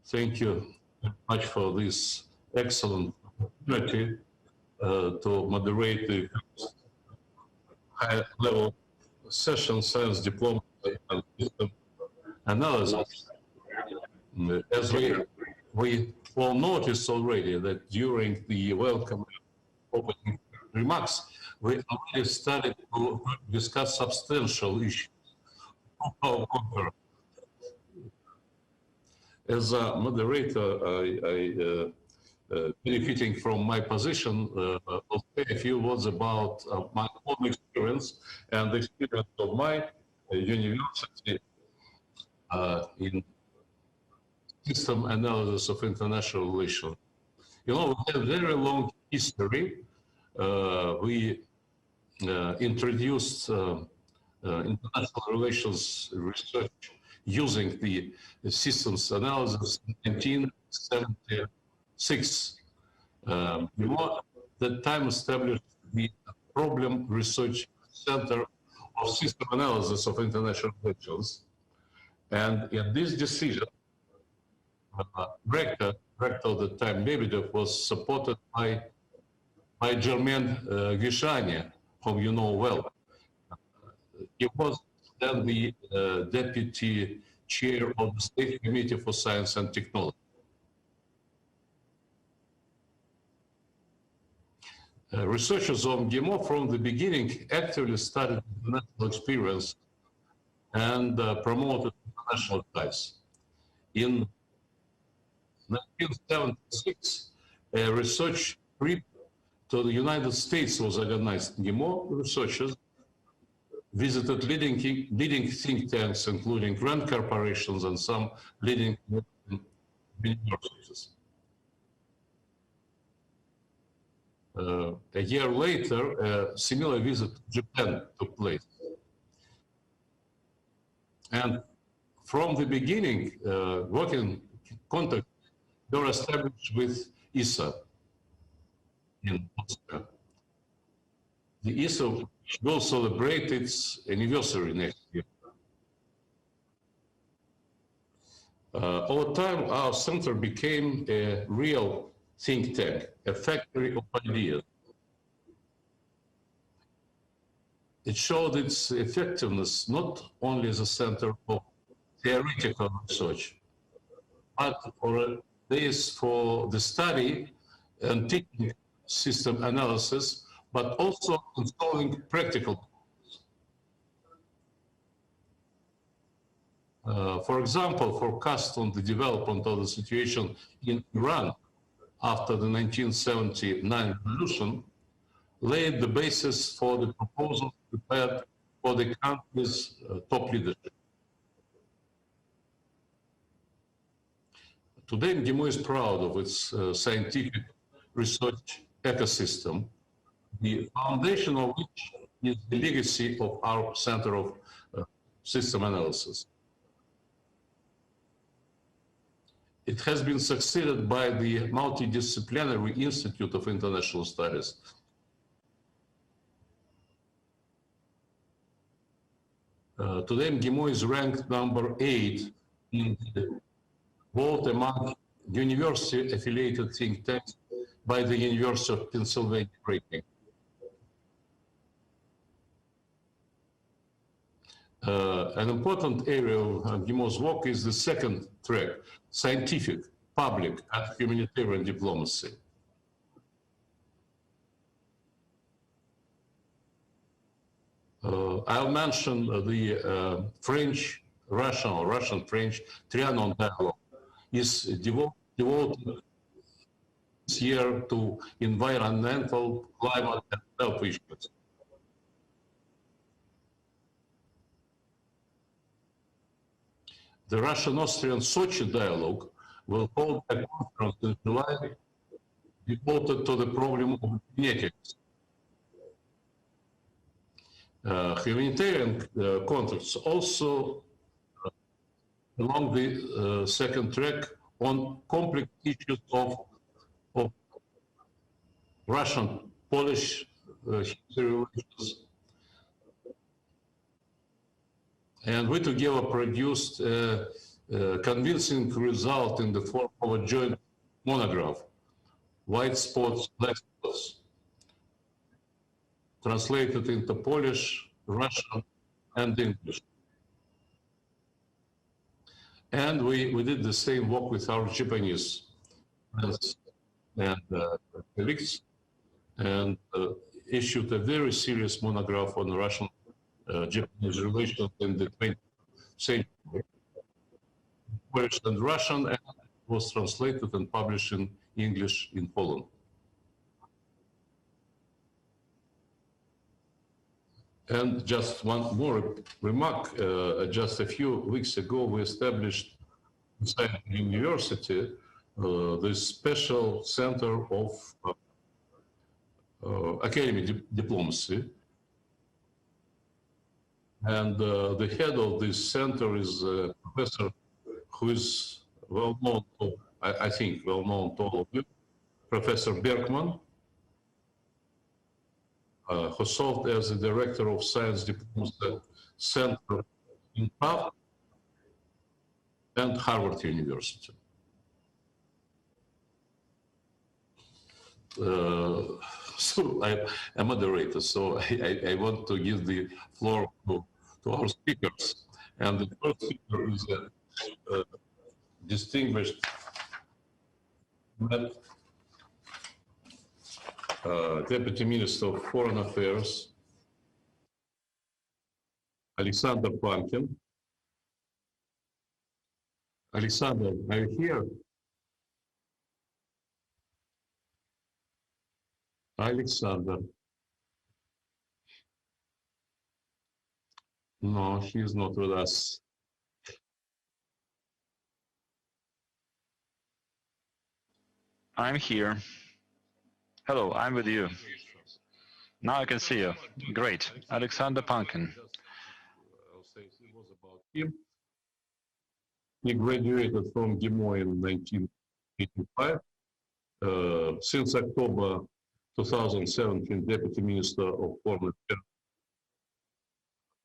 Thank you very much for this excellent opportunity to moderate the high-level session, science diplomacy and system analysis. As we all noticed already that during the welcome opening remarks, we already started to discuss substantial issues of our conference. As a moderator, benefiting from my position, I'll say a few words about my own experience and the experience of my university in system analysis of international relations. You know, we have a very long history. We introduced international relations research using the systems analysis in 1976. That time established the Problem Research Center of System Analysis of International Relations. And in this decision, Rector at the time, Lebedev, was supported by German Gvishiani, whom you know well. He was then the deputy chair of the State Committee for Science and Technology. Researchers of MGIMO from the beginning actively studied international experience and promoted international ties. In 1976, a research trip to the United States was organized. MGIMO researchers visited leading think tanks, including grand corporations and some leading universities. A year later, a similar visit to Japan took place. And from the beginning, working contacts were established with IIASA in Austria. The IIASA will celebrate its anniversary next year. Over time, our center became a real think tank, a factory of ideas. It showed its effectiveness not only as a center of theoretical research, but for a base for the study and teaching system analysis, but also in solving practical problems. For example, forecast on the development of the situation in Iran after the 1979 revolution laid the basis for the proposals prepared for the country's top leadership. Today, MGIMO is proud of its scientific research ecosystem, the foundation of which is the legacy of our Center of System Analysis. It has been succeeded by the Multidisciplinary Institute of International Studies. Today, MGIMO is ranked number 8 in the world among university-affiliated think tanks by the University of Pennsylvania rating. An important area of MGIMO's work is the second track, scientific, public, and humanitarian diplomacy. I'll mention the Russian-French Trianon dialogue is devoted this year to environmental, climate, and health issues. The Russian-Austrian Sochi dialogue will hold a conference in July devoted to the problem of genetics. Humanitarian contacts also along the second track on complex issues of Russian-Polish history relations. And we together produced a convincing result in the form of a joint monograph, White Spots, Black Spots, translated into Polish, Russian, and English. And we did the same work with our Japanese friends and colleagues, and issued a very serious monograph on Russian-Japanese relations in the 20th century, Polish and Russian, and it was translated and published in English in Poland. And just one more remark, just a few weeks ago, we established inside the university this special center of academic diplomacy. And the head of this center is a professor who is well known to, I think, well known to all of you, Professor Bergman, who served as the director of Science Diplomacy Center in Prague and Harvard University. So I'm a moderator, so I want to give the floor to our speakers. And the first speaker is a distinguished Deputy Minister of Foreign Affairs, Alexander Pankin. Alexander, are you here? Alexander. No, he is not with us. I'm here. Hello, I'm with you. Now I can see you. Great. Alexander Pankin. I'll say it was about him. He graduated from MGIMO in 1985. Since October 2017, Deputy Minister of Foreign Affairs,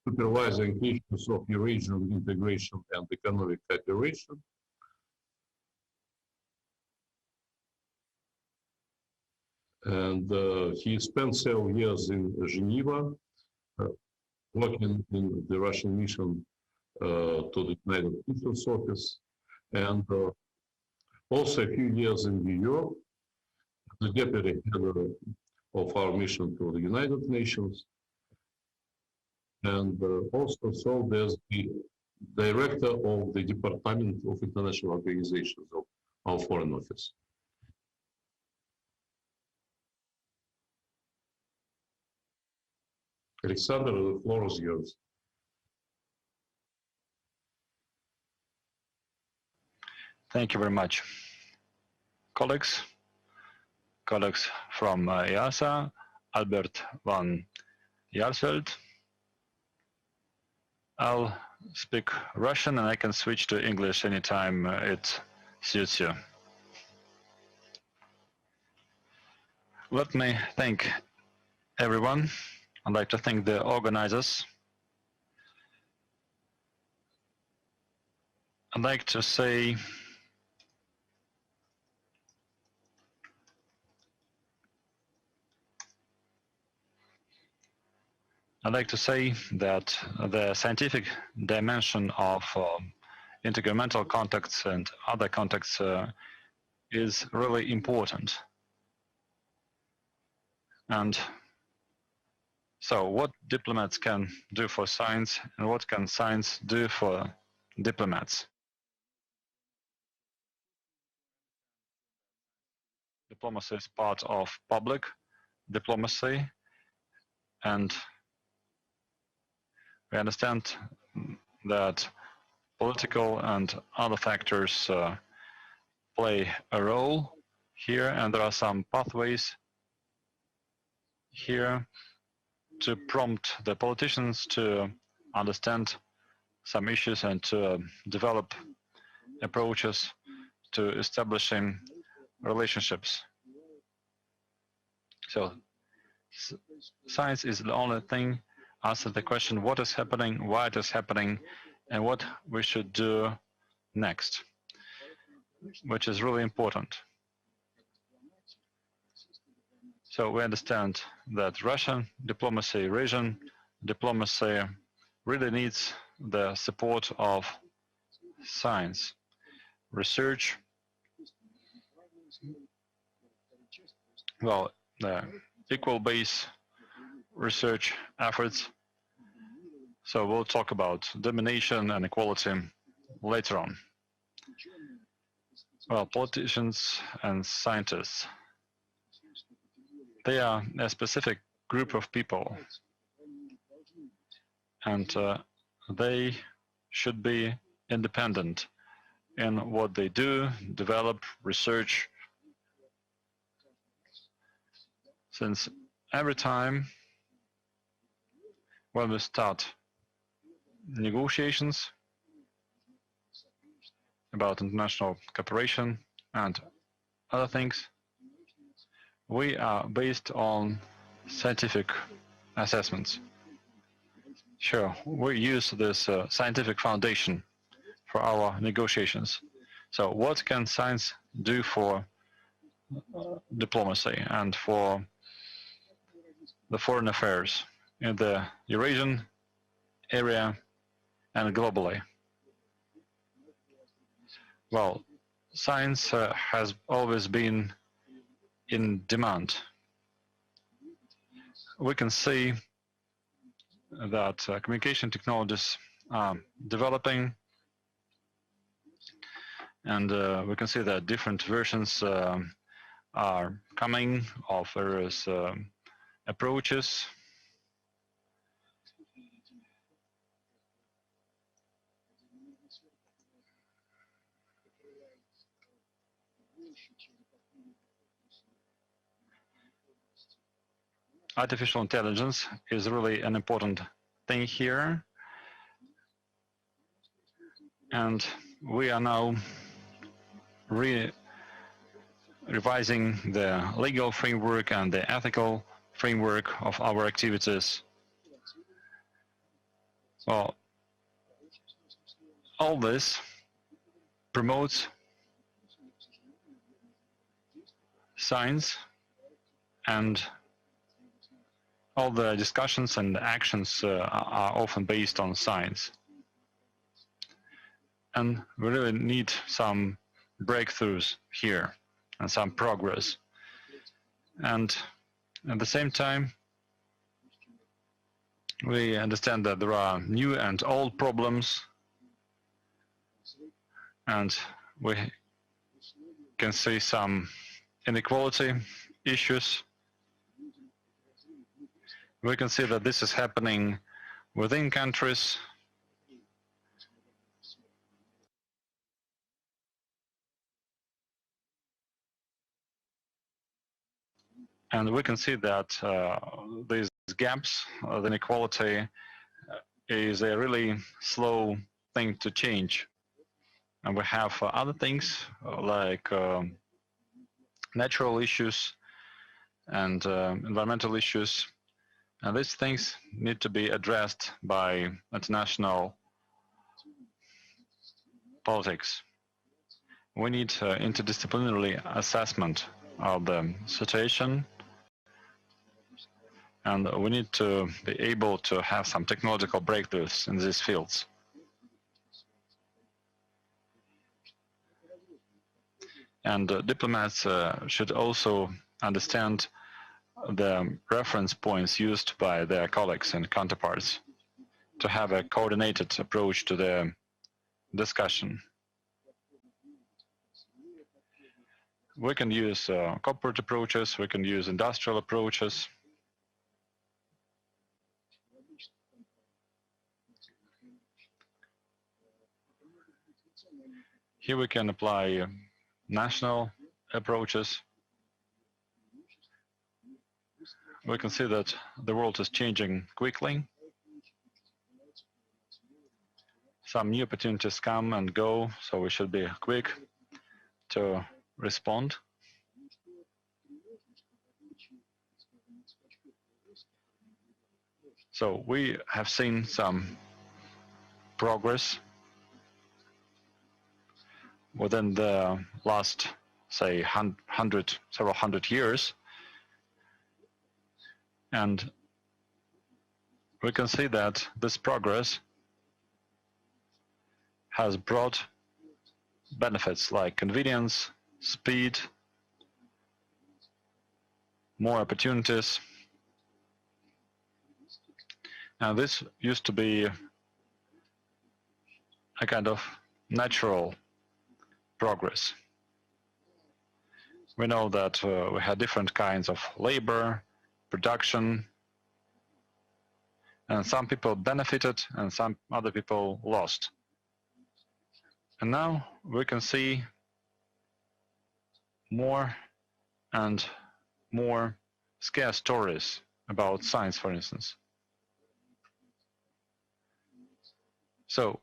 supervising issues of Eurasian integration and economic cooperation. And he spent several years in Geneva, working in the Russian mission to the United Nations office, and also a few years in New York, the deputy head of our mission to the United Nations, and also served as the director of the Department of International Organizations of our Foreign Office. Alexander, the floor is yours. Thank you very much. Colleagues from IIASA, Albert van Jaarsveld. I'll speak Russian and I can switch to English anytime it suits you. Let me thank everyone. I'd like to thank the organizers. I'd like to say that the scientific dimension of intergovernmental contacts and other contacts is really important. And so what diplomats can do for science and what can science do for diplomats? Diplomacy is part of public diplomacy, and we understand that political and other factors play a role here, and there are some pathways here to prompt the politicians to understand some issues and to develop approaches to establishing relationships. So science is the only thing answer the question what is happening, why it is happening, and what we should do next, which is really important. So we understand that Russian diplomacy, Eurasian diplomacy really needs the support of science, research, well, the equal base research efforts. So we'll talk about domination and equality later on. Well, politicians and scientists, they are a specific group of people, and they should be independent in what they do, develop, research, since every time when we start negotiations about international cooperation and other things, we are based on scientific assessments. Sure, we use this scientific foundation for our negotiations. So what can science do for diplomacy and for the foreign affairs in the Eurasian area and globally? Well, science has always been in demand. We can see that communication technologies are developing, and we can see that different versions are coming of various approaches. Artificial intelligence is really an important thing here, and we are now revising the legal framework and the ethical framework of our activities. Well, all this promotes science, and all the discussions and actions are often based on science. And we really need some breakthroughs here and some progress. And at the same time, we understand that there are new and old problems, and we can see some inequality issues. We can see that this is happening within countries. And we can see that these gaps, the inequality, is a really slow thing to change. And we have other things like natural issues and environmental issues. And these things need to be addressed by international politics. We need interdisciplinary assessment of the situation, and we need to be able to have some technological breakthroughs in these fields. And diplomats should also understand the reference points used by their colleagues and counterparts to have a coordinated approach to the discussion. We can use corporate approaches, we can use industrial approaches. Here we can apply national approaches. We can see that the world is changing quickly. Some new opportunities come and go, so we should be quick to respond. So we have seen some progress within the last, say, several hundred years. And we can see that this progress has brought benefits like convenience, speed, more opportunities. And this used to be a kind of natural progress. We know that we had different kinds of labor, production, and some people benefited and some other people lost. And now we can see more and more scarce stories about science, for instance. So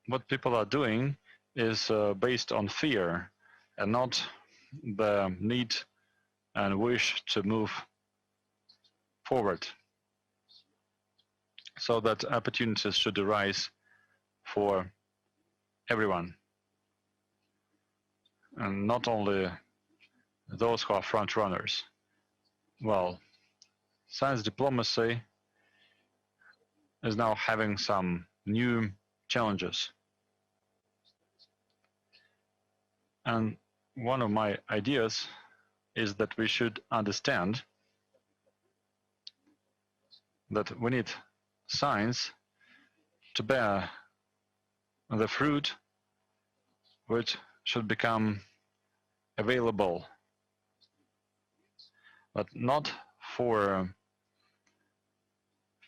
what people are doing is based on fear and not the need and wish to move forward, so that opportunities should arise for everyone, and not only those who are front runners. Well, science diplomacy is now having some new challenges. And one of my ideas is that we should understand that we need science to bear the fruit which should become available, but not for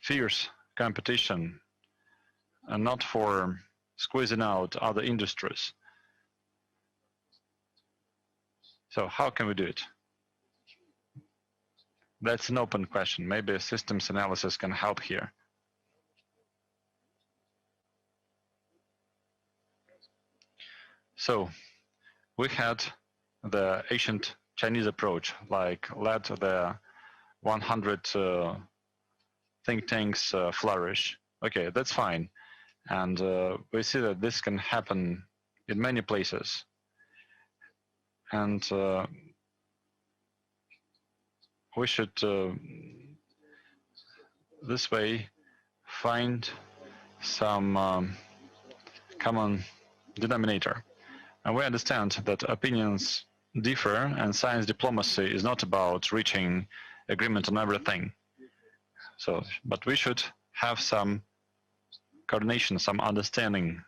fierce competition and not for squeezing out other industries. So how can we do it? That's an open question. Maybe systems analysis can help here. So we had the ancient Chinese approach, like let the 100 think tanks flourish. Okay, that's fine. And we see that this can happen in many places. And we should this way find some common denominator. And we understand that opinions differ, and science diplomacy is not about reaching agreement on everything. So, but we should have some coordination, some understanding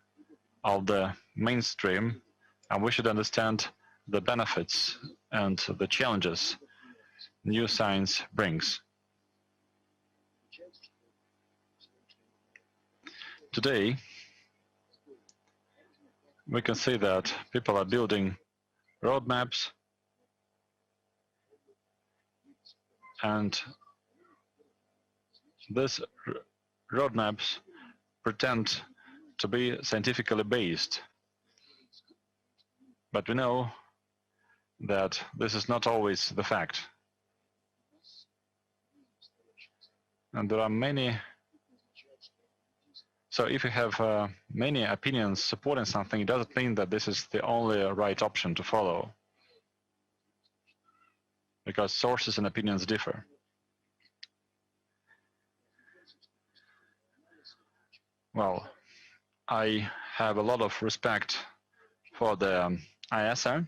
of the mainstream, and we should understand the benefits and the challenges new science brings. Today, we can see that people are building roadmaps, and these roadmaps pretend to be scientifically based. But we know that this is not always the fact. And there are many. So if you have many opinions supporting something, it doesn't mean that this is the only right option to follow, because sources and opinions differ. Well, I have a lot of respect for the IIASA,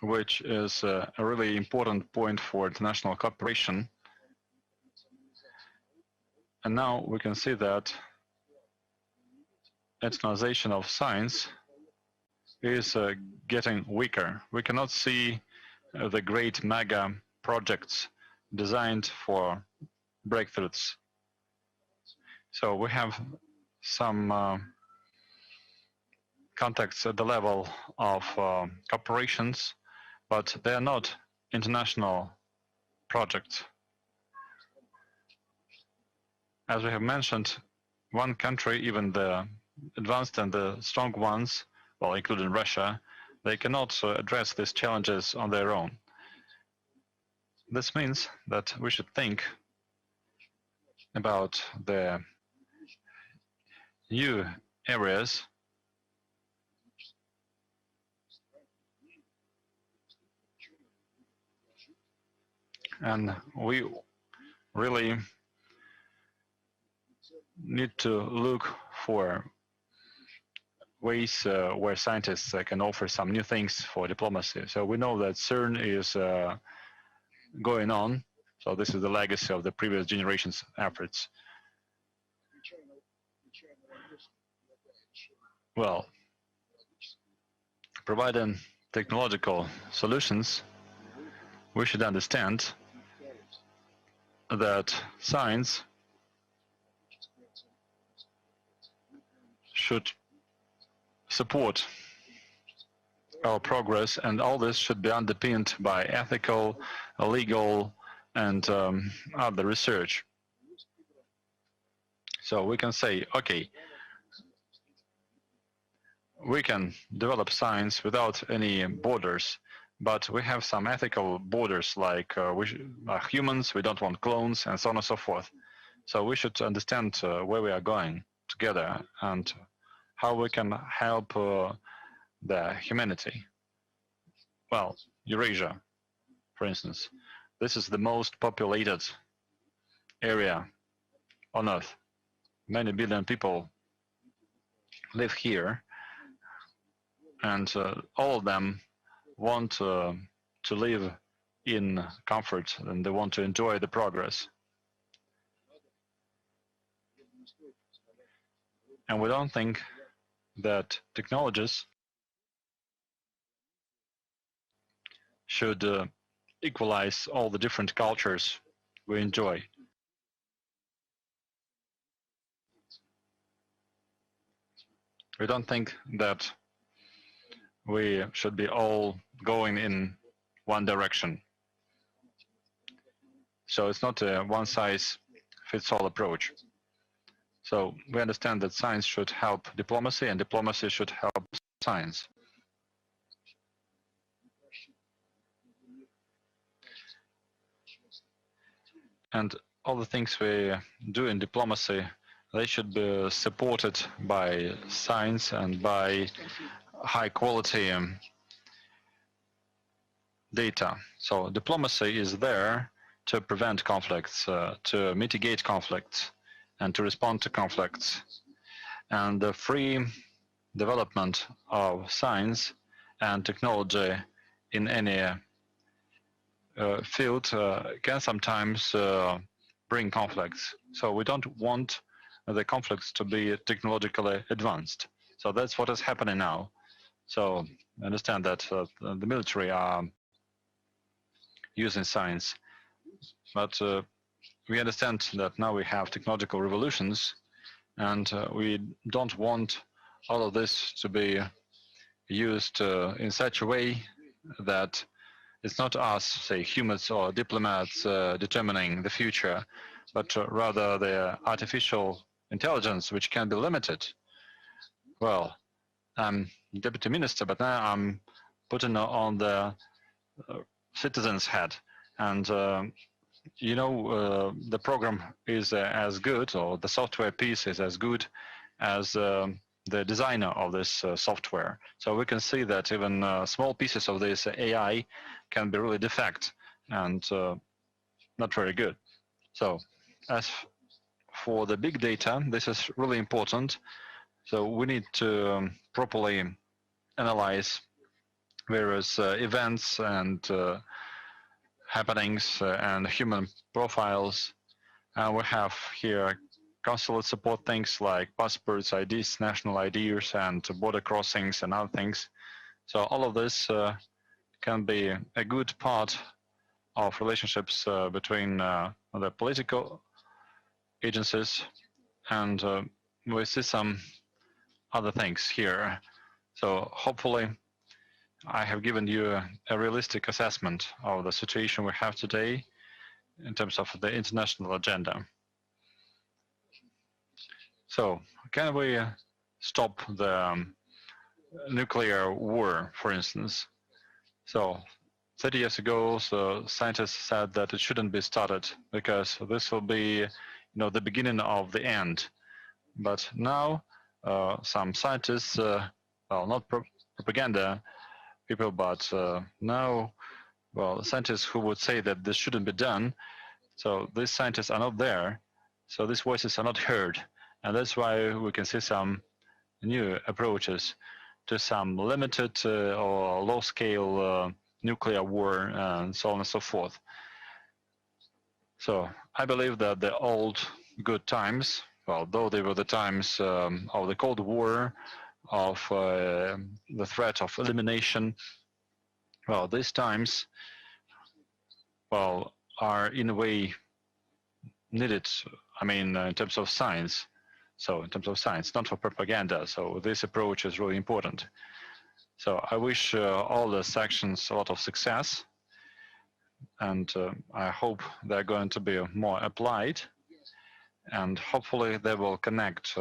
which is a really important point for international cooperation. And now we can see that internationalization of science is getting weaker. We cannot see the great mega projects designed for breakthroughs. So we have some contacts at the level of corporations, but they are not international projects. As we have mentioned, one country, even the advanced and the strong ones, well, including Russia, they cannot address these challenges on their own. This means that we should think about the new areas And we really need to look for ways where scientists can offer some new things for diplomacy. So we know that CERN is going on. So this is the legacy of the previous generation's efforts. Well, providing technological solutions, we should understand that science should support our progress, and all this should be underpinned by ethical, legal, and other research. So we can say, okay, we can develop science without any borders, but we have some ethical borders, like we are humans, we don't want clones, and so on and so forth. So we should understand where we are going together and how we can help the humanity. Well, Eurasia, for instance, this is the most populated area on Earth. Many billion people live here, and all of them want to live in comfort, and they want to enjoy the progress. And we don't think that technologies should equalize all the different cultures we enjoy. We don't think that we should be all going in one direction. So it's not a one-size-fits-all approach. So we understand that science should help diplomacy, and diplomacy should help science. And all the things we do in diplomacy, they should be supported by science and by high quality data. So diplomacy is there to prevent conflicts, to mitigate conflicts, and to respond to conflicts. And the free development of science and technology in any field can sometimes bring conflicts. So we don't want the conflicts to be technologically advanced. So that's what is happening now. So I understand that the military are using science, but we understand that now we have technological revolutions, and we don't want all of this to be used in such a way that it's not us, say, humans or diplomats determining the future, but rather the artificial intelligence, which can be limited. Well, I'm deputy minister, but now I'm putting on the citizen's head. And, you know, the program is as good, or the software piece is as good as the designer of this software. So we can see that even small pieces of this AI can be really defect and not very good. So as for the big data, this is really important. So we need to properly analyze various events and happenings and human profiles. And we have here consulate support things like passports, IDs, national IDs, and border crossings and other things. So all of this can be a good part of relationships between the political agencies, and we see some other things here. So hopefully I have given you a realistic assessment of the situation we have today in terms of the international agenda. So can we stop the nuclear war, for instance? So 30 years ago, scientists said that it shouldn't be started because this will be, you know, the beginning of the end. But now some scientists, well, not propaganda people, but now well, scientists who would say that this shouldn't be done. So these scientists are not there. So these voices are not heard. And that's why we can see some new approaches to some limited or low-scale nuclear war and so on and so forth. So I believe that the old good times, well, though they were the times of the Cold War, of the threat of elimination, well, these times, well, are in a way needed, I mean, in terms of science. So in terms of science, not for propaganda. So this approach is really important. So I wish all the sections a lot of success. And I hope they're going to be more applied. And hopefully they will connect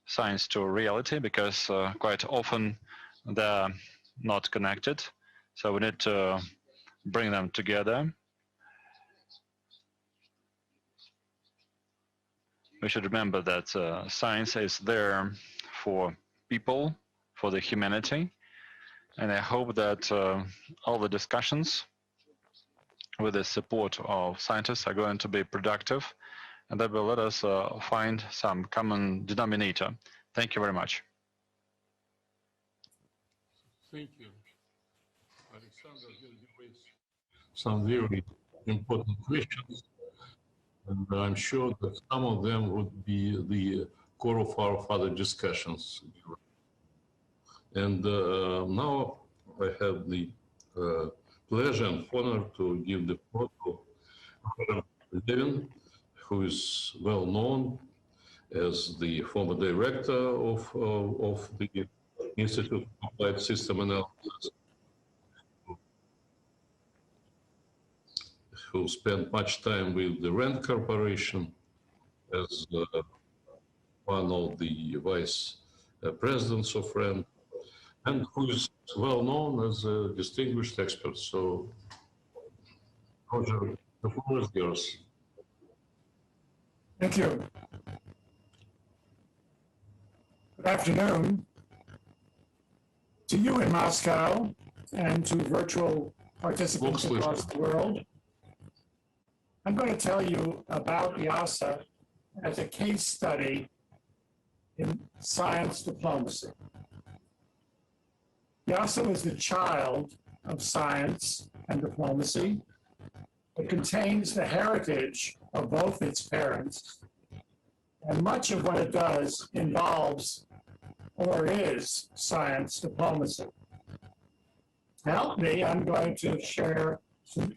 science to reality, because quite often they're not connected. So we need to bring them together. We should remember that science is there for people, for the humanity. And I hope that all the discussions with the support of scientists are going to be productive, and that will let us find some common denominator. Thank you very much. Thank you, Alexander. You raised some very important questions, and I'm sure that some of them would be the core of our further discussions. And now I have the pleasure and honor to give the floor to Levien, who is well known as the former director of the Institute of Applied System Analysis, who spent much time with the RAND Corporation as one of the vice presidents of RAND, and who is well known as a distinguished expert. So, Roger, the floor is yours. Thank you. Good afternoon to you in Moscow and to virtual participants across the world. I'm going to tell you about IIASA as a case study in science diplomacy. IIASA was the child of science and diplomacy. It contains the heritage of both its parents, and much of what it does involves or is science diplomacy. To help me, I'm going to share some.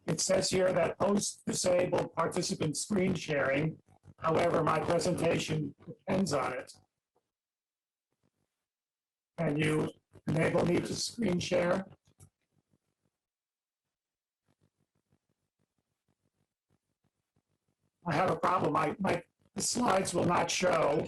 It says here that post-disabled participant screen sharing. However, my presentation depends on it. Can you enable me to screen share? I have a problem. The slides will not show.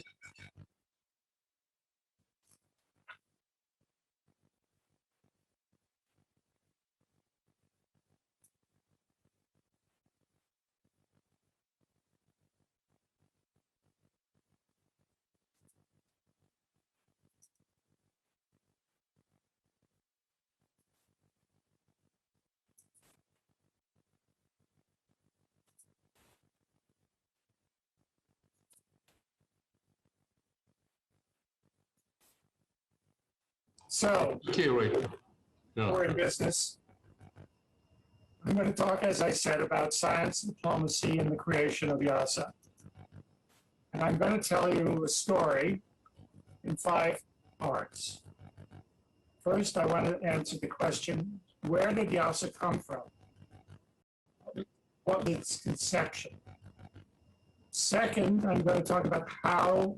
So, Okay, right. Yeah. We're in business. I'm going to talk, as I said, about science, diplomacy, and the creation of IIASA. And I'm going to tell you a story in 5 parts. First, I want to answer the question, where did IIASA come from? What was its conception? Second, I'm going to talk about how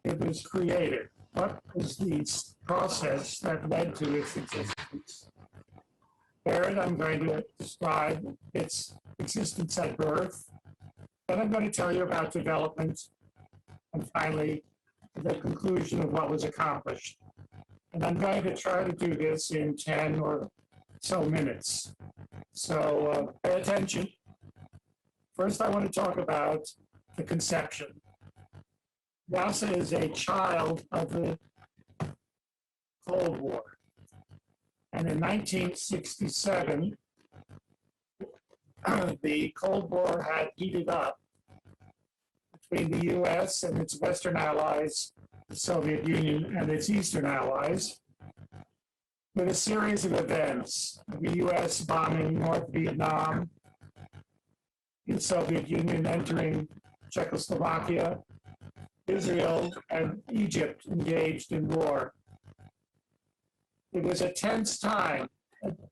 it was created. What was the process that led to its existence? Third, I'm going to describe its existence at birth. Then I'm going to tell you about development. And finally, the conclusion of what was accomplished. And I'm going to try to do this in 10 or so minutes. So pay attention. First, I want to talk about the conception. IIASA is a child of the Cold War. And in 1967, the Cold War had heated up between the U.S. and its Western allies, the Soviet Union and its Eastern allies, with a series of events: the U.S. bombing North Vietnam, the Soviet Union entering Czechoslovakia, Israel and Egypt engaged in war. It was a tense time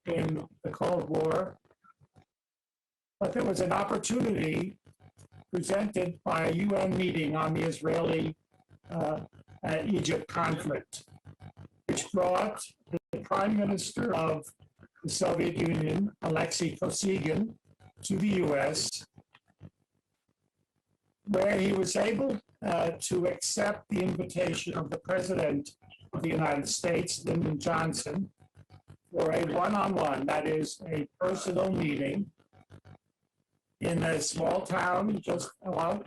in the Cold War, but there was an opportunity presented by a UN meeting on the Israeli-Egypt conflict, which brought the Prime Minister of the Soviet Union, Alexei, to the U.S., where he was able to accept the invitation of the President of the United States, Lyndon Johnson, for a one-on-one, that is, a personal meeting in a small town just well,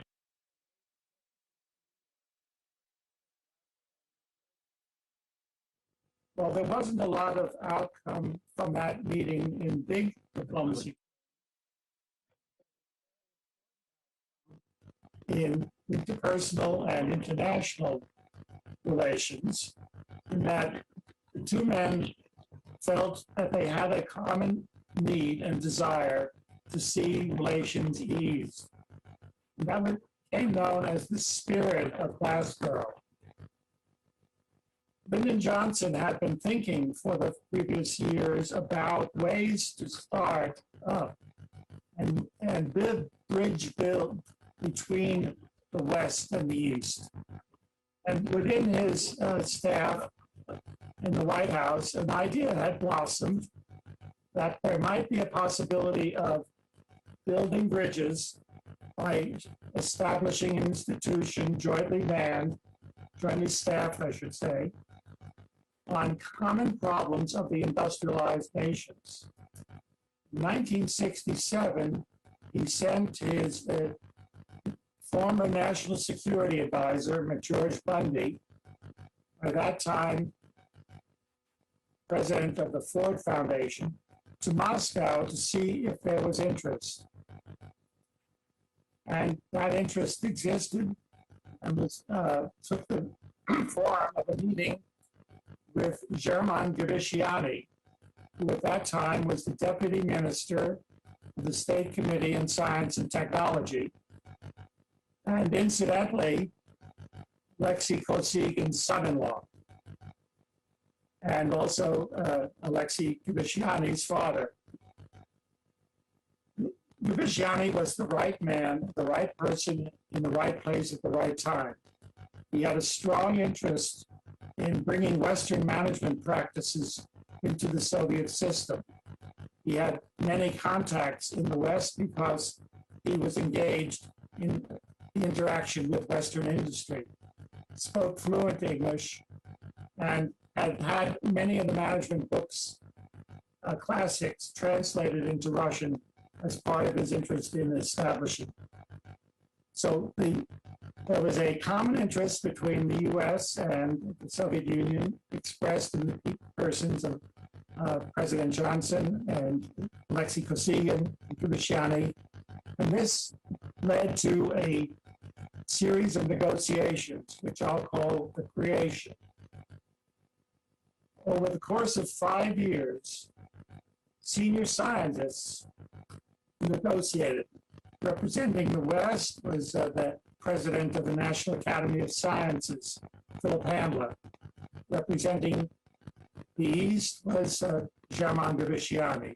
there wasn't a lot of outcome from that meeting in big diplomacy. In interpersonal and international relations, in that the two men felt that they had a common need and desire to see relations ease. And that became known as the spirit of Glasgow. Lyndon Johnson had been thinking for the previous years about ways to start up and bridge build between the West and the East. And within his staff in the White House, an idea had blossomed that there might be a possibility of building bridges by establishing an institution jointly manned, jointly staffed, I should say, on common problems of the industrialized nations. In 1967, he sent his former National Security Advisor, George Bundy, by that time president of the Ford Foundation, to Moscow to see if there was interest. And that interest existed and was took the form of a meeting with Gvishiani, who at that time was the Deputy Minister of the State Committee on Science and Technology, and incidentally, Alexei Kosygин's son-in-law, and also Alexei Gvishiani's father. Gvishiani was the right man, the right person in the right place at the right time. He had a strong interest in bringing Western management practices into the Soviet system. He had many contacts in the West because he was engaged in the interaction with Western industry, spoke fluent English, and had many of the management books, classics, translated into Russian as part of his interest in establishing. So there was a common interest between the U.S. and the Soviet Union expressed in the persons of President Johnson and Alexei Kosygin and Gvishiani, and this led to a series of negotiations, which I'll call the creation. Over the course of 5 years, senior scientists negotiated. Representing the West was the president of the National Academy of Sciences, Philip Handler. Representing the East was German Gvishiani.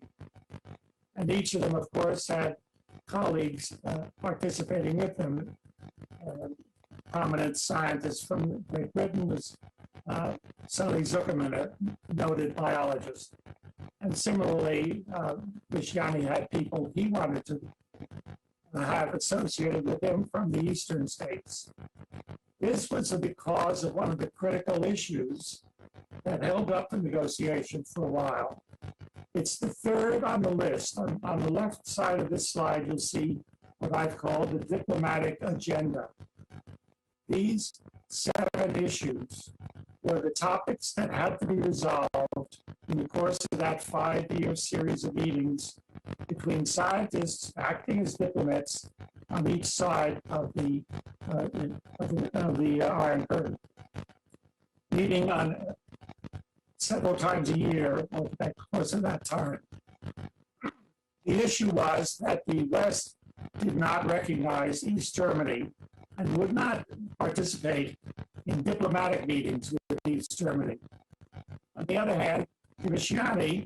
And each of them, of course, had colleagues participating with them. Prominent scientists from Great Britain was Sally Zuckerman, a noted biologist. And similarly, Gvishiani had people he wanted to have associated with him from the eastern states. This was because of one of the critical issues that held up the negotiation for a while. It's the third on the list. On the left side of this slide, you'll see what I've called the diplomatic agenda. These 7 issues were the topics that had to be resolved in the course of that 5-year series of meetings between scientists acting as diplomats on each side of the Iron Curtain, meeting on several times a year over the course of that time. The issue was that the West did not recognize East Germany and would not participate in diplomatic meetings with East Germany. On the other hand, Gvishiani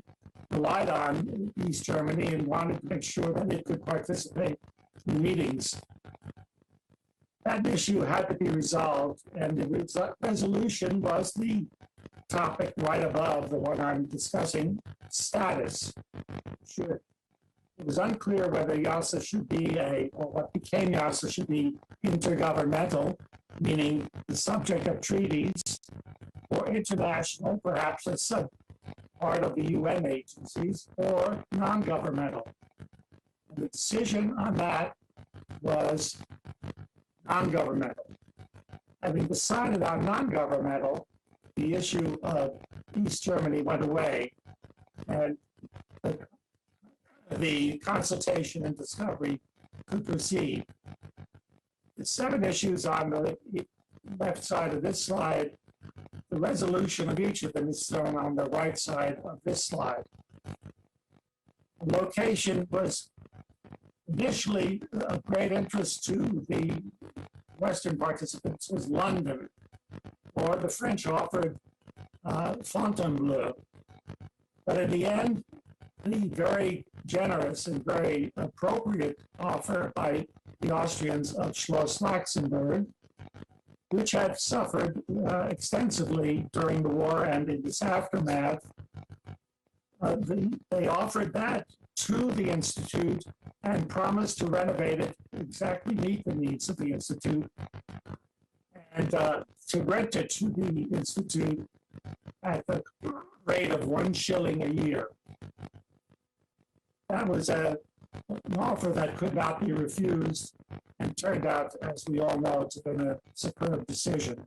relied on East Germany and wanted to make sure that it could participate in meetings. That issue had to be resolved, and the resolution was the topic right above the one I'm discussing, status. It was unclear whether IIASA should be or what became IIASA should be intergovernmental, meaning the subject of treaties, or international, perhaps a sub-part of the UN agencies, or non-governmental. And the decision on that was non-governmental. Having decided on non-governmental, the issue of East Germany went away, and the consultation and discovery could proceed. The 7 issues on the left side of this slide, the resolution of each of them is shown on the right side of this slide. The location was initially of great interest to the Western participants was London, or the French offered Fontainebleau. But in the end, the very generous and very appropriate offer by the Austrians of Schloss Laxenburg, which had suffered extensively during the war and in its aftermath, they offered that to the Institute and promised to renovate it, exactly meet the needs of the Institute, and to rent it to the Institute at the rate of 1 shilling a year. That was an offer that could not be refused and turned out, as we all know, to have been a superb decision.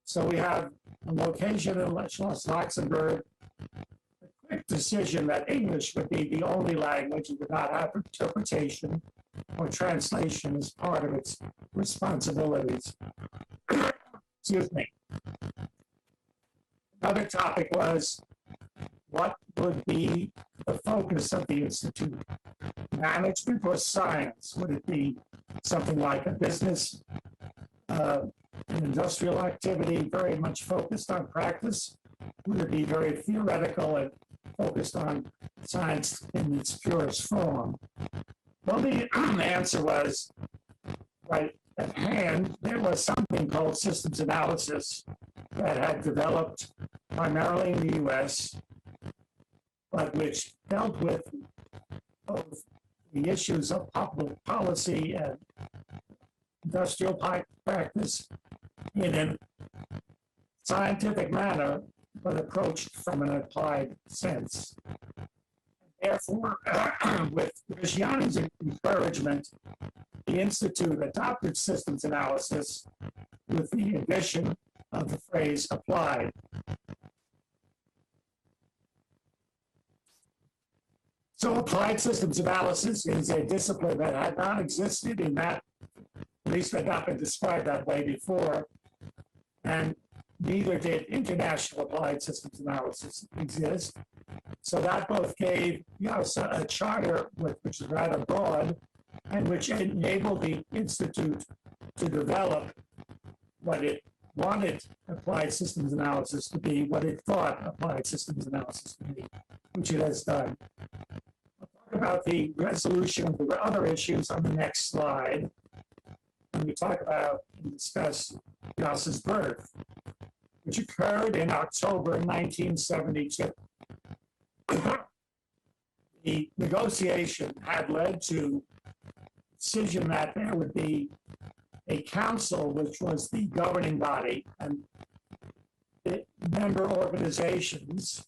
So we have a location in Schloss Laxenburg, a quick decision that English would be the only language and would not have interpretation or translation as part of its responsibilities. Excuse me. Another topic was what would be the focus of the Institute? Management or science? Would it be something like a business, an industrial activity very much focused on practice? Would it be very theoretical and focused on science in its purest form? Well, the answer was right at hand. There was something called systems analysis that had developed primarily in the US, but which dealt with both the issues of public policy and industrial practice in a scientific manner, but approached from an applied sense. Therefore, with Gvishiani's encouragement, the Institute adopted systems analysis with the addition of the phrase applied. So applied systems analysis is a discipline that had not existed in that, at least had not been described that way before, and neither did international applied systems analysis exist. So that both gave IIASA a charter which is rather broad and which enabled the Institute to develop what it wanted applied systems analysis to be, what it thought applied systems analysis to be, which it has done. I'll talk about the resolution of the other issues on the next slide when we talk about and discuss IIASA's birth, which occurred in October 1972. The negotiation had led to the decision that there would be a council, which was the governing body, and the member organizations,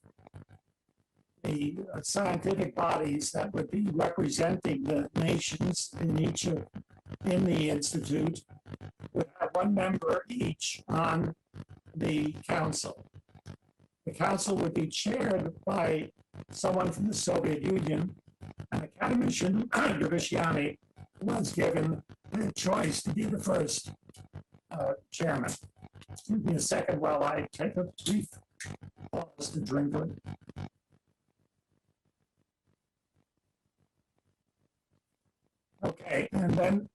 the scientific bodies that would be representing the nations in the Institute, would have one member each on the council. The council would be chaired by someone from the Soviet Union, and academician Gvishiani was given the choice to be the first chairman. Give me a second while I take a brief pause to drink it. Okay, and then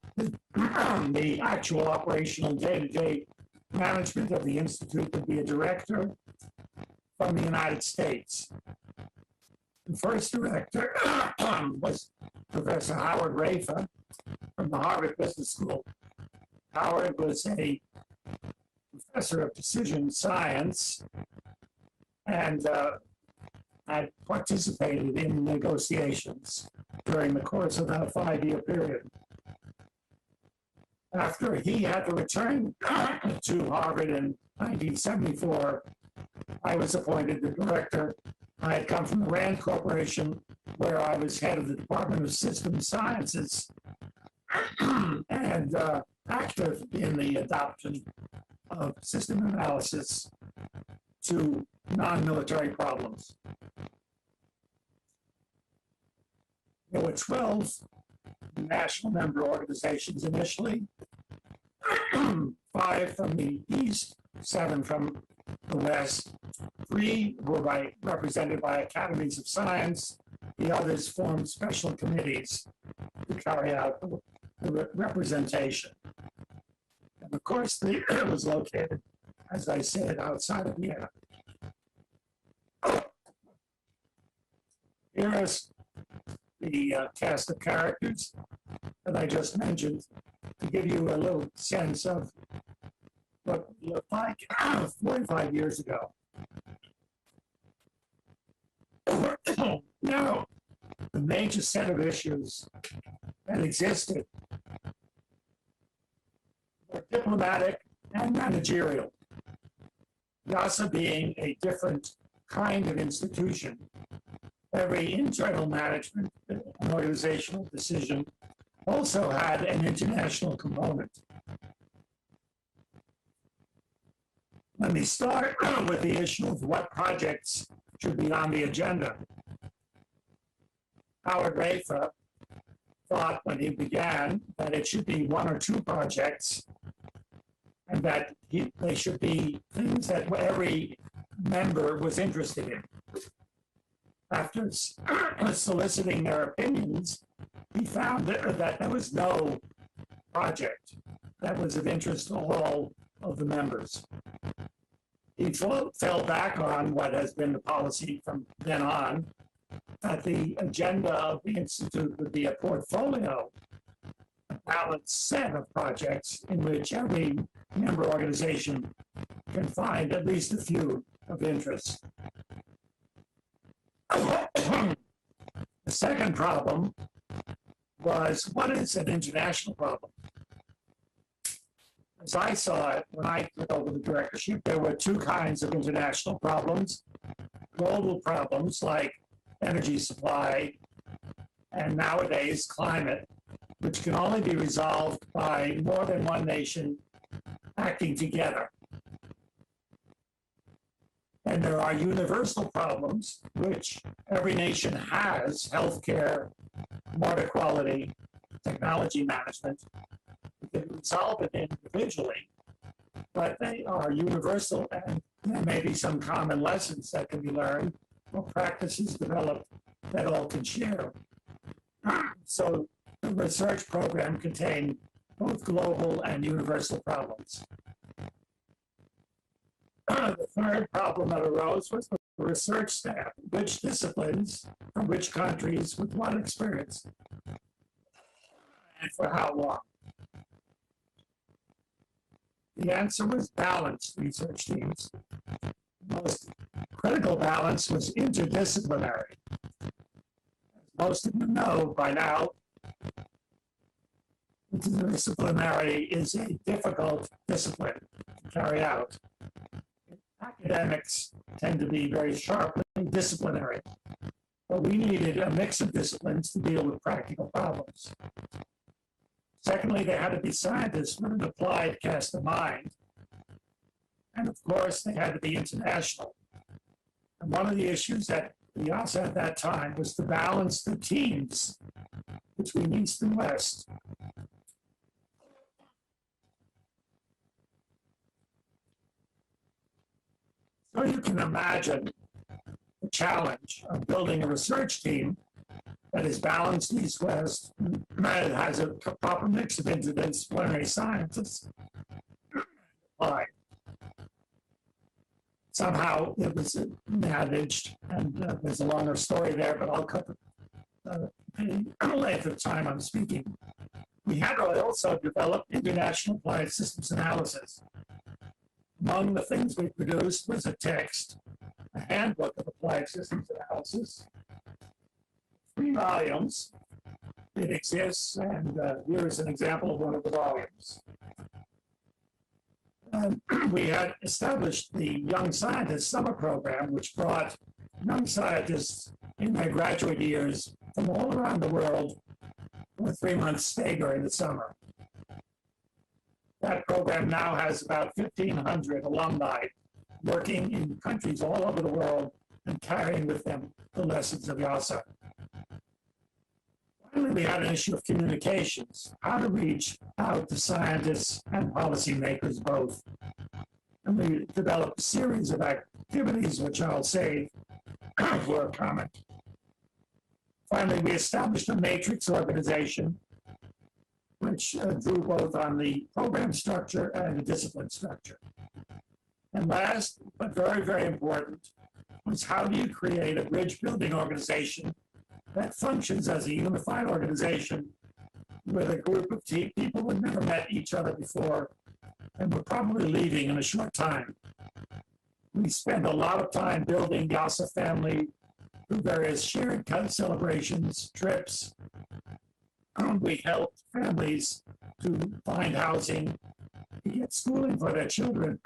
the actual operational day-to-day management of the Institute would be a director from the United States. The first director was Professor Howard Rafer from the Harvard Business School. Howard was a professor of precision science and had participated in negotiations during the course of that 5-year period. After he had to return to Harvard in 1974, I was appointed the director. I had come from the RAND Corporation, where I was head of the Department of System Sciences and active in the adoption of system analysis to non-military problems. There were 12 national member organizations initially, 5 from the East, 7 from the West. 3 were represented by academies of science. The others formed special committees to carry out the representation. And of course, it was located, as I said, outside of Vienna. Here is the cast of characters that I just mentioned to give you a little sense of what it looked like 45 years ago. Now, the major set of issues that existed were diplomatic and managerial. IIASA being a different kind of institution, every internal management and organizational decision also had an international component. Let me start with the issue of what projects should be on the agenda. Howard Rafer thought when he began that it should be 1 or 2 projects and that they should be things that every member was interested in. After soliciting their opinions, he found that there was no project that was of interest to all of the members. He fell back on what has been the policy from then on, that the agenda of the Institute would be a portfolio, a balanced set of projects in which every member organization can find at least a few of interest. The second problem was, what is an international problem? As I saw it, when I took over the directorship, there were 2 kinds of international problems. Global problems like energy supply and nowadays climate, which can only be resolved by more than one nation acting together. And there are universal problems, which every nation has: healthcare, water quality, technology management. You can resolve it individually, but they are universal, and there may be some common lessons that can be learned or practices developed that all can share. So the research program contained both global and universal problems. The third problem that arose was the research staff. Which disciplines, from which countries, with what experience, and for how long? The answer was balanced research teams. The most critical balance was interdisciplinary. As most of you know by now, interdisciplinarity is a difficult discipline to carry out. Academics tend to be very sharply disciplinary, but we needed a mix of disciplines to deal with practical problems. Secondly, there had to be scientists with an applied cast of mind. And of course, they had to be international. And one of the issues that the IIASA at that time was to balance the teams between East and West. So you can imagine the challenge of building a research team that is balanced East-West, that has a proper mix of interdisciplinary scientists. Right. Somehow it was managed, and there's a longer story there, but I'll cut the length of time I'm speaking. We had to also develop international applied systems analysis. Among the things we produced was a text, a handbook of applied systems analysis, 3 volumes. It exists, and here's an example of one of the volumes. We had established the Young Scientist Summer Program, which brought young scientists in their graduate years from all around the world for a 3-month stay during the summer. That program now has about 1,500 alumni working in countries all over the world and carrying with them the lessons of IIASA. Finally, we had an issue of communications, how to reach out to scientists and policymakers both. And we developed a series of activities, which I'll save for a comment. Finally, we established a matrix organization, which drew both on the program structure and the discipline structure. And last, but very, very important, was how do you create a bridge-building organization that functions as a unified organization with a group of people who had never met each other before and were probably leaving in a short time. We spent a lot of time building the IIASA family through various shared celebrations, trips. We helped families to find housing, to get schooling for their children,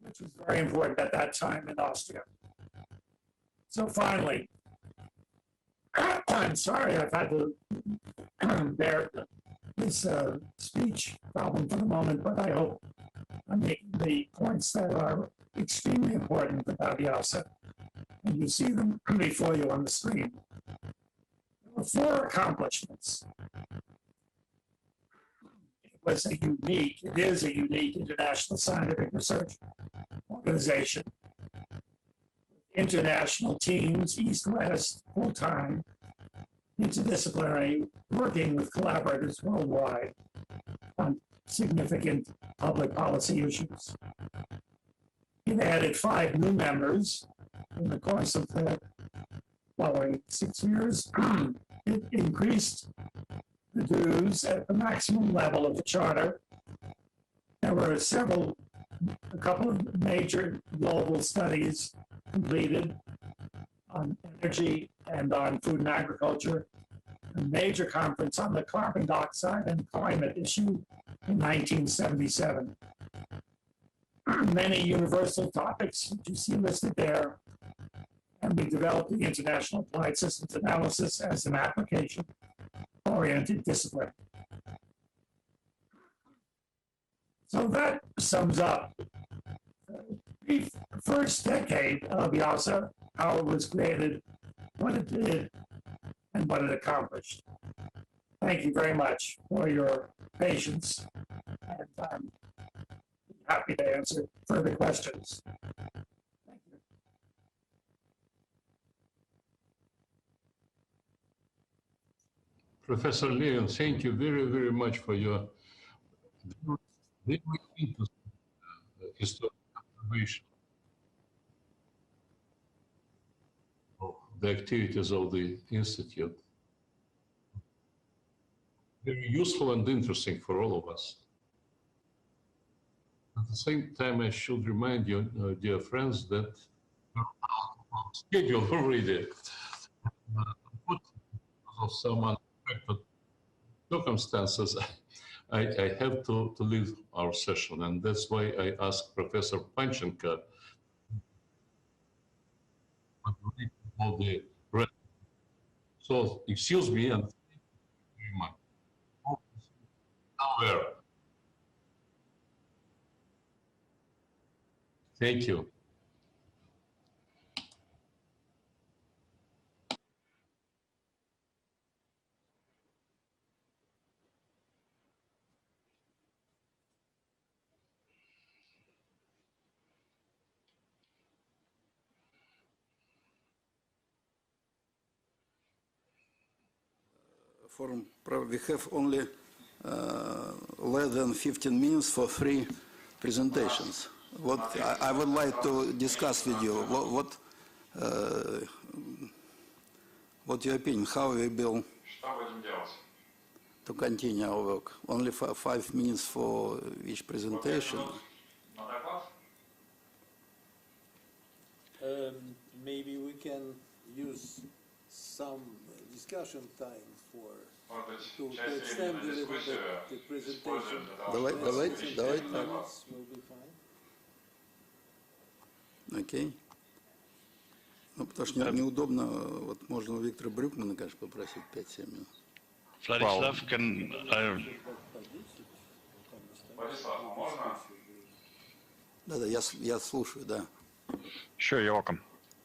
which was very important at that time in Austria. So finally, I'm sorry I've had to bear this speech problem for the moment, but I hope I'm making the points that are extremely important about IIASA, and you see them before you on the screen. There were 4 accomplishments. It is a unique international scientific research organization. International teams, East-West, full-time, interdisciplinary, working with collaborators worldwide on significant public policy issues. It added 5 new members in the course of the following 6 years. It increased the dues at the maximum level of the charter. There were a couple of major global studies completed on energy and on food and agriculture, a major conference on the carbon dioxide and climate issue in 1977. Many universal topics which you see listed there, and we developed the International Applied Systems Analysis as an application-oriented discipline. So that sums up the first decade of IIASA, how it was created, what it did, and what it accomplished. Thank you very much for your patience, and I'm happy to answer further questions. Thank you. Professor Levien, thank you very, very much for your very interesting historical observation of the activities of the Institute. Very useful and interesting for all of us. At the same time, I should remind you, dear friends, that we're out of schedule already. Because of some unexpected circumstances, I have to leave our session, and that's why I asked Professor Pankin all the rest. So excuse me, and thank you very much. Nowhere. Thank you. We have only less than 15 minutes for 3 presentations. What I would like to discuss with you, what your opinion, how we will to continue our work. Only 5 minutes for each presentation. Maybe we can use some discussion time to extend a little bit the presentation. Давайте. Minutes will be fine. Окей. Ну, потому что неудобно, вот можно у Виктора Брюкмана, конечно, попросить 5-7 минут. Vladislav, can Да, я слушаю, да. Sure, you're welcome.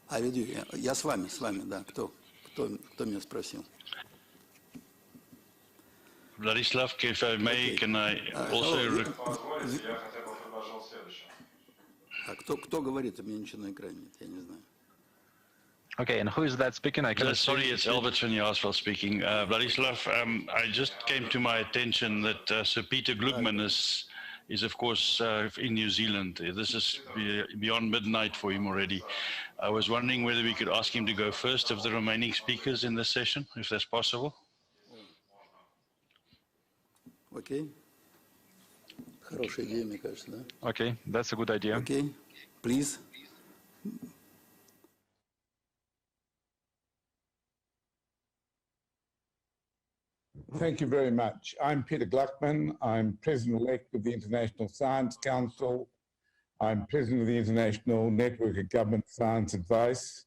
А веду я с вами, да. Кто меня спросил? Vladislav, if I may, can I also... А кто говорит? У меня ничего на экране нет, я не знаю. Okay, and who is that speaking? I cannot Sorry, see. it's Albert van Jaarsveld speaking. Vladislav, I just came to my attention that Sir Peter Glugman is of course in New Zealand. This is beyond midnight for him already. I was wondering whether we could ask him to go first of the remaining speakers in this session, if that's possible. Окей. Хорошая идея, мне кажется, да? Okay, that's a good idea. Окей. Please. Thank you very much. I'm Peter Gluckman. I'm President-elect of the International Science Council. I'm President of the International Network of Government Science Advice.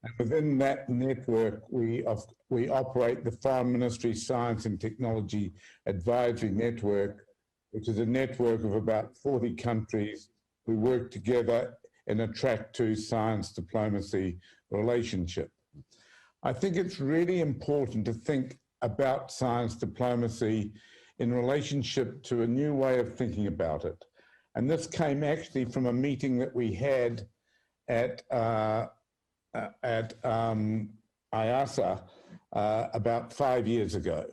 And within that network, we operate the Foreign Ministry Science and Technology Advisory Network, which is a network of about 40 countries who work together in a track 2 science diplomacy relationship. I think it's really important to think about science diplomacy in relationship to a new way of thinking about it. And this came actually from a meeting that we had at IIASA about 5 years ago.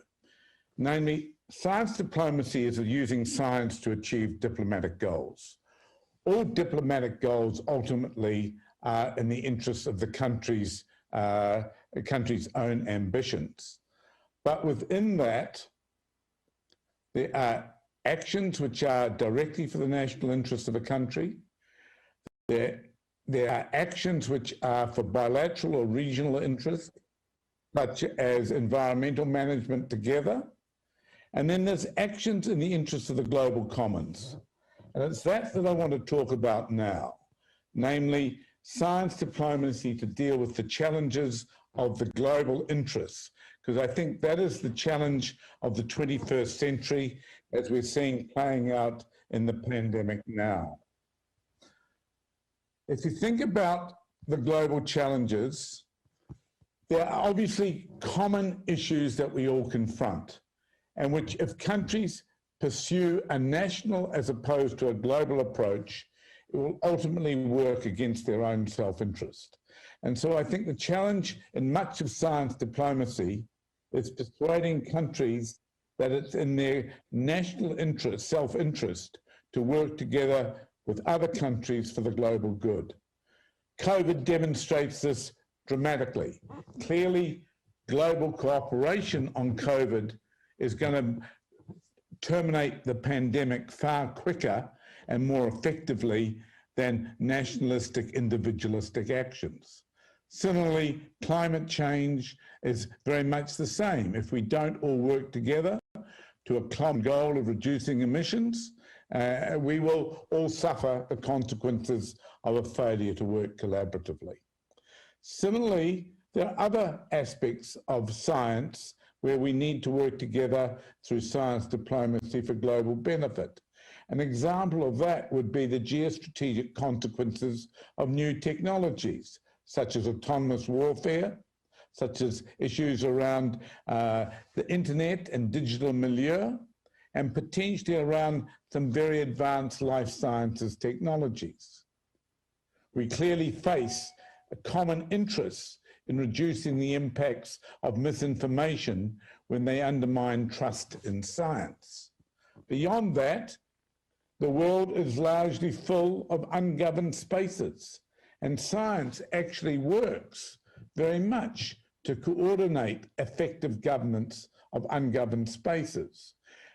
Namely, science diplomacy is using science to achieve diplomatic goals. All diplomatic goals ultimately are in the interests of the country's own ambitions. But within that, there are actions which are directly for the national interest of a country. There are actions which are for bilateral or regional interest, such as environmental management together. And then there's actions in the interest of the global commons. And it's that I want to talk about now, namely science diplomacy to deal with the challenges of the global interests, because I think that is the challenge of the 21st century as we're seeing playing out in the pandemic now. If you think about the global challenges, there are obviously common issues that we all confront, and which if countries pursue a national as opposed to a global approach, it will ultimately work against their own self-interest. And so I think the challenge in much of science diplomacy is persuading countries that it's in their national interest, self-interest, to work together with other countries for the global good. COVID demonstrates this dramatically. Clearly, global cooperation on COVID is going to terminate the pandemic far quicker and more effectively than nationalistic, individualistic actions. Similarly, climate change is very much the same. If we don't all work together to a common goal of reducing emissions, we will all suffer the consequences of a failure to work collaboratively. Similarly, there are other aspects of science where we need to work together through science diplomacy for global benefit. An example of that would be the geostrategic consequences of new technologies, such as autonomous warfare, such as issues around the internet and digital milieu, and potentially around some very advanced life sciences technologies. We clearly face a common interest in reducing the impacts of misinformation when they undermine trust in science. Beyond that, the world is largely full of ungoverned spaces, and science actually works very much to coordinate effective governance of ungoverned spaces.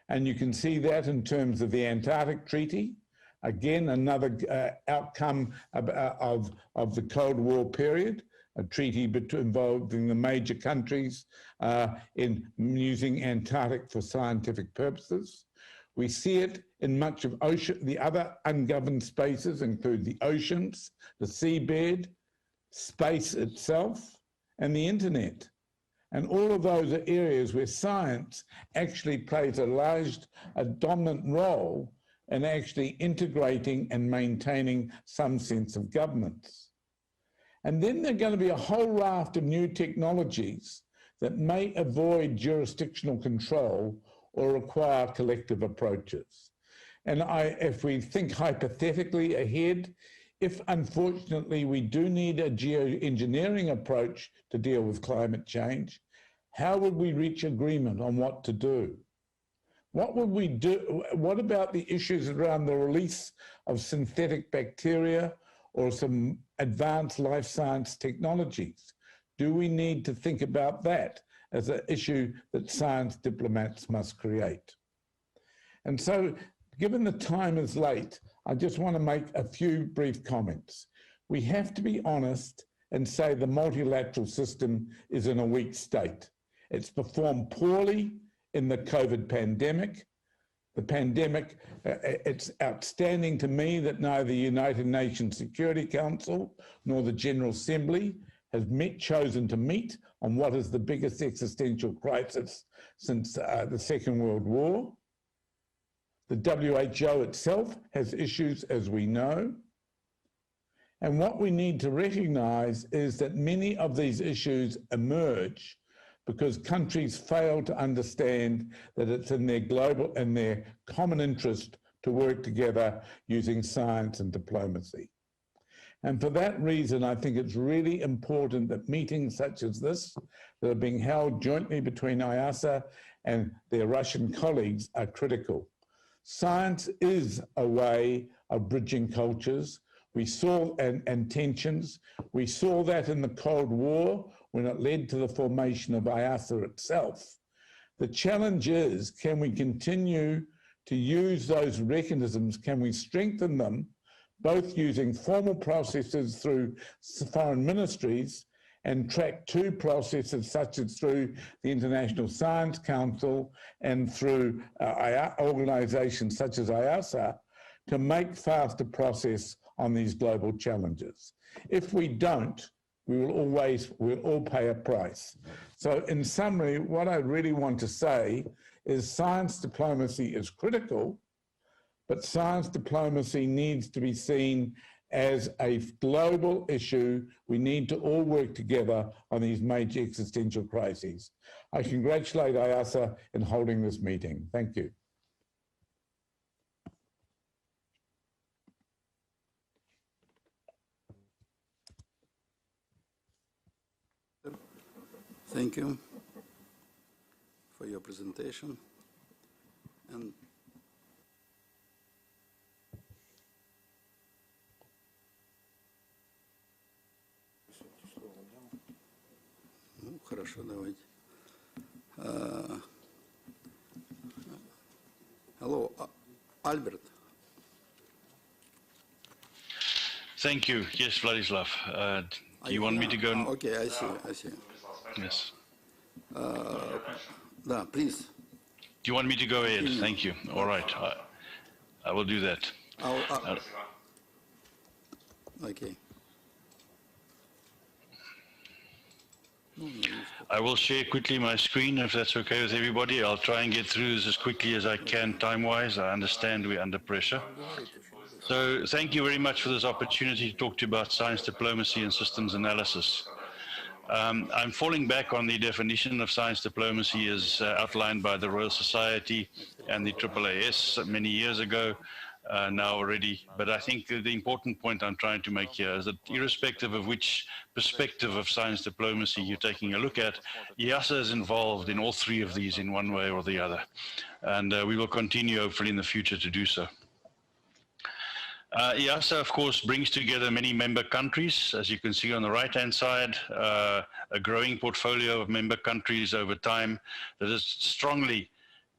And you can see that in terms of the Antarctic Treaty, again, another outcome of the Cold War period, a treaty involving the major countries in using Antarctic for scientific purposes. We see it in much of the other ungoverned spaces include the oceans, the seabed, space itself, and the internet. And all of those are areas where science actually plays a dominant role in actually integrating and maintaining some sense of governance. And then there are going to be a whole raft of new technologies that may avoid jurisdictional control or require collective approaches. And if we think hypothetically ahead, if unfortunately we do need a geoengineering approach to deal with climate change, how would we reach agreement on what to do? What would we do? What about the issues around the release of synthetic bacteria or some advanced life science technologies? Do we need to think about that as an issue that science diplomats must create? And so, given the time is late, I just want to make a few brief comments. We have to be honest and say the multilateral system is in a weak state. It's performed poorly in the COVID pandemic. The pandemic, it's outstanding to me that neither the United Nations Security Council nor the General Assembly has chosen to meet on what is the biggest existential crisis since the Second World War. The WHO itself has issues, as we know. And what we need to recognize is that many of these issues emerge because countries fail to understand that it's in their common interest to work together using science and diplomacy. And for that reason, I think it's really important that meetings such as this that are being held jointly between IIASA and their Russian colleagues are critical. Science is a way of bridging cultures. We saw and tensions. We saw that in the Cold War when it led to the formation of IIASA itself. The challenge is, can we continue to use those mechanisms? Can we strengthen them, both using formal processes through foreign ministries and track two processes such as through the International Science Council and through organizations such as IIASA to make faster progress on these global challenges. If we don't, we'll all pay a price. So in summary, what I really want to say is science diplomacy is critical, but science diplomacy needs to be seen as a global issue. We need to all work together on these major existential crises. I congratulate IIASA in holding this meeting. Thank you. Thank you for your presentation. And хорошо, давайте. Hello, Albert. Thank you. Yes, Vladislav. Do you want me to go? Okay, I see. Yes. Да, please. Do you want me to go ahead? Thank you. All right. I will do that. Okay. I will share quickly my screen if that's okay with everybody. I'll try and get through this as quickly as I can time-wise. I understand we're under pressure. So thank you very much for this opportunity to talk to you about science diplomacy and systems analysis. I'm falling back on the definition of science diplomacy as outlined by the Royal Society and the IIAS many years ago now already. But I think the important point I'm trying to make here is that irrespective of which perspective of science diplomacy you're taking a look at, IIASA is involved in all three of these in one way or the other. And we will continue hopefully in the future to do so. IIASA, of course, brings together many member countries, as you can see on the right-hand side, a growing portfolio of member countries over time that is strongly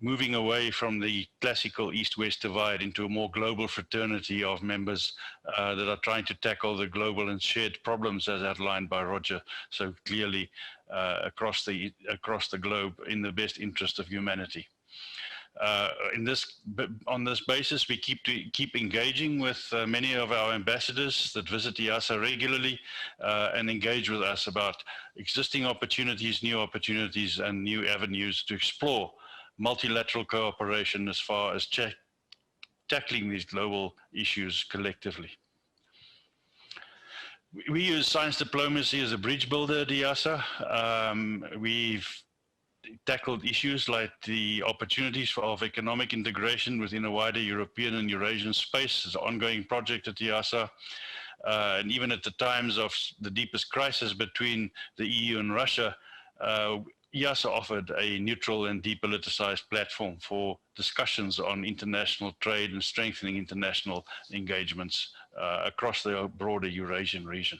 moving away from the classical East-West divide into a more global fraternity of members that are trying to tackle the global and shared problems as outlined by Roger so clearly across the globe in the best interest of humanity. On this basis, we keep engaging with many of our ambassadors that visit IIASA regularly and engage with us about existing opportunities, new opportunities, and new avenues to explore multilateral cooperation as far as tackling these global issues collectively. We use science diplomacy as a bridge builder at IIASA. We've tackled issues like the opportunities of economic integration within a wider European and Eurasian space as an ongoing project at IIASA. And even at the times of the deepest crisis between the EU and Russia, IIASA offered a neutral and depoliticized platform for discussions on international trade and strengthening international engagements across the broader Eurasian region.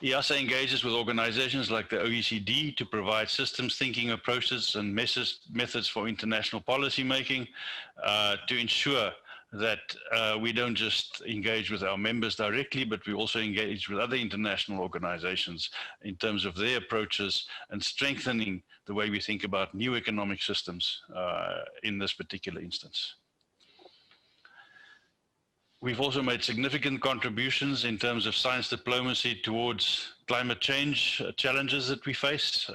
IIASA engages with organizations like the OECD to provide systems thinking approaches and methods for international policy making to ensure that we don't just engage with our members directly, but we also engage with other international organizations in terms of their approaches and strengthening the way we think about new economic systems in this particular instance. We've also made significant contributions in terms of science diplomacy towards climate change challenges that we face.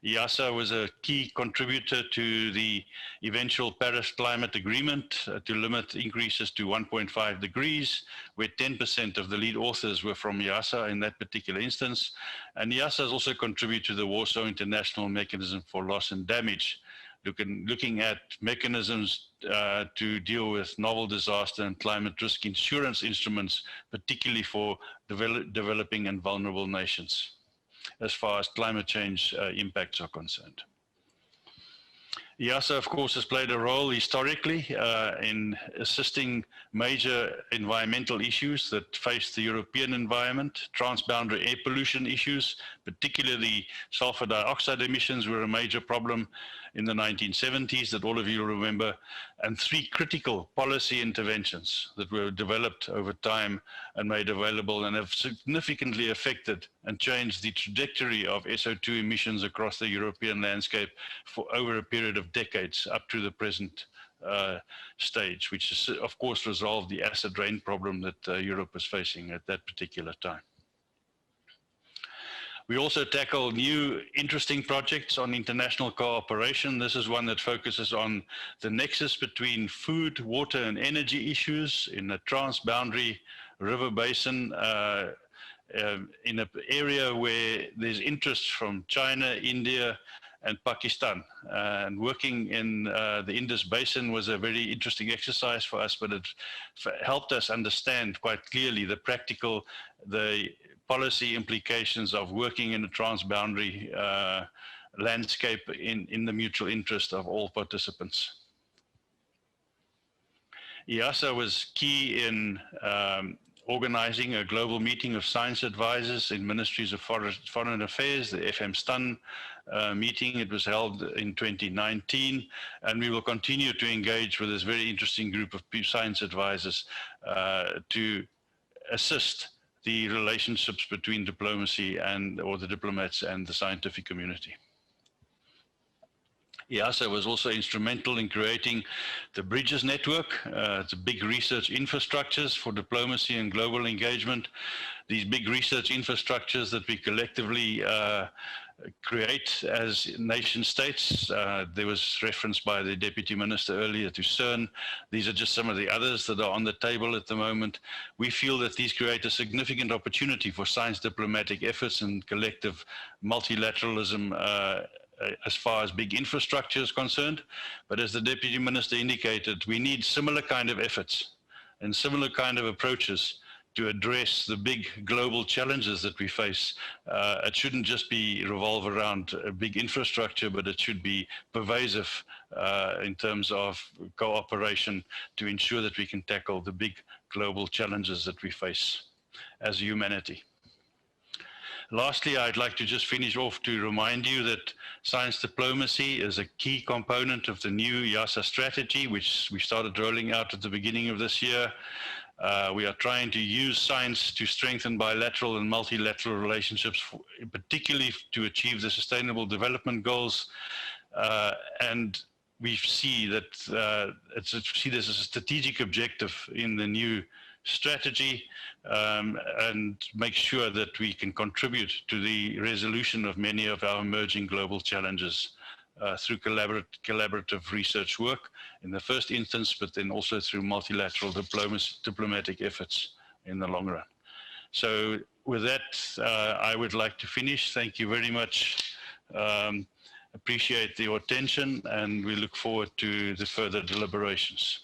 IIASA was a key contributor to the eventual Paris Climate Agreement to limit increases to 1.5 degrees, where 10% of the lead authors were from IIASA in that particular instance. And IIASA has also contributed to the Warsaw International Mechanism for Loss and Damage, looking at mechanisms to deal with novel disaster and climate risk insurance instruments, particularly for developing and vulnerable nations, as far as climate change impacts are concerned. IIASA, of course, has played a role historically in assisting major environmental issues that face the European environment. Transboundary air pollution issues, particularly sulfur dioxide emissions, were a major problem in the 1970s that all of you remember, and three critical policy interventions that were developed over time and made available and have significantly affected and changed the trajectory of SO2 emissions across the European landscape for over a period of decades up to the present stage, which is, of course, resolved the acid rain problem that Europe was facing at that particular time. We also tackle new interesting projects on international cooperation. This is one that focuses on the nexus between food, water, and energy issues in a transboundary river basin in an area where there's interest from China, India, and Pakistan. And working in the Indus Basin was a very interesting exercise for us, but it helped us understand quite clearly the policy implications of working in a transboundary landscape in the mutual interest of all participants. IIASA was key in organizing a global meeting of science advisors in ministries of foreign affairs, the FM STUN meeting. It was held in 2019, and we will continue to engage with this very interesting group of science advisors to assist the relationships between diplomacy or the diplomats and the scientific community. IIASA was also instrumental in creating the Bridges Network. It's a big research infrastructures for diplomacy and global engagement. These big research infrastructures that we collectively create as nation states. There was reference by the Deputy Minister earlier to CERN. These are just some of the others that are on the table at the moment. We feel that these create a significant opportunity for science diplomatic efforts and collective multilateralism as far as big infrastructure is concerned. But as the Deputy Minister indicated, we need similar kind of efforts and similar kind of approaches to address the big global challenges that we face. It shouldn't just be revolve around a big infrastructure, but it should be pervasive in terms of cooperation to ensure that we can tackle the big global challenges that we face as humanity. Lastly, I'd like to just finish off to remind you that science diplomacy is a key component of the new IIASA strategy, which we started rolling out at the beginning of this year. We are trying to use science to strengthen bilateral and multilateral relationships, particularly to achieve the Sustainable Development Goals. And we see that see this as a strategic objective in the new strategy, and make sure that we can contribute to the resolution of many of our emerging global challenges through collaborative research work in the first instance, but then also through multilateral diplomatic efforts in the long run. So with that, I would like to finish. Thank you very much. Appreciate your attention, and we look forward to the further deliberations.